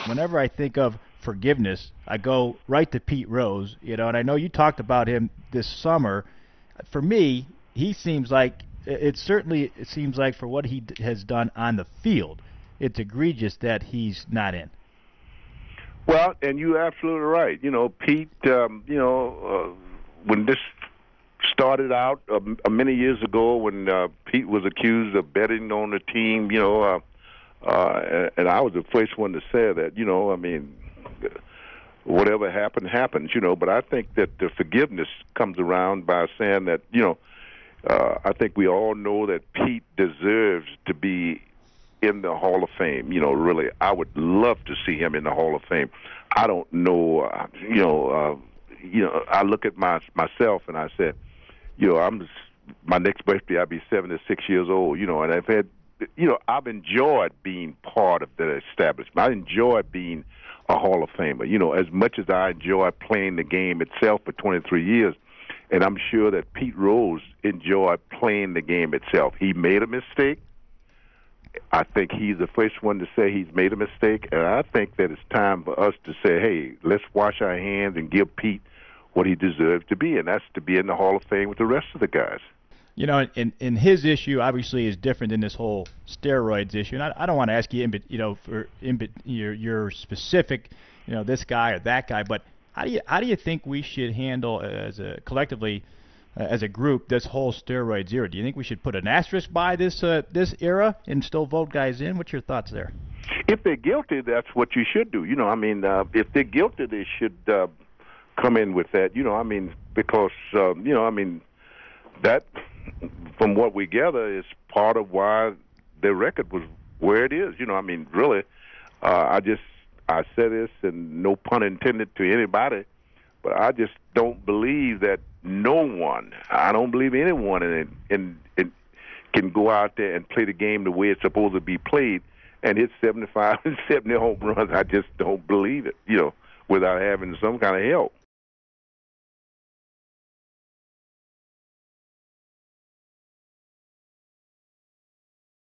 whenever I think of forgiveness, I go right to Pete Rose. And I know you talked about him this summer. For me, he seems like it seems like for what has done on the field, it's egregious that he's not in. Well, and you're absolutely right. Pete, when this started out many years ago when Pete was accused of betting on the team, and I was the first one to say that, whatever happened, happens, but I think that the forgiveness comes around by saying that, I think we all know that Pete deserves to be in the Hall of Fame. Really, I would love to see him in the Hall of Fame. I don't know, I look at myself and I said, my next birthday I'll be 76 years old, and I've had, I've enjoyed being part of the establishment. I enjoy being a Hall of Famer, as much as I enjoy playing the game itself for 23 years. And I'm sure that Pete Rose enjoyed playing the game itself. He made a mistake. I think he's the first one to say he's made a mistake, and I think that it's time for us to say, hey, let's wash our hands and give Pete what he deserves to be, and that's to be in the Hall of Fame with the rest of the guys. And his issue obviously is different than this whole steroids issue. And I don't want to ask you, your specific, this guy or that guy, but how do you think we should handle collectively as a group this whole steroids era? Do you think we should put an asterisk by this era and still vote guys in? What's your thoughts there? If they're guilty, that's what you should do. If they're guilty, they should come in with that. Because that, from what we gather, is part of why their record was where it is. Really, I say this, and no pun intended to anybody, but I just don't believe that I don't believe anyone in can go out there and play the game the way it's supposed to be played and hit 75 and 70 home runs. I just don't believe it, without having some kind of help.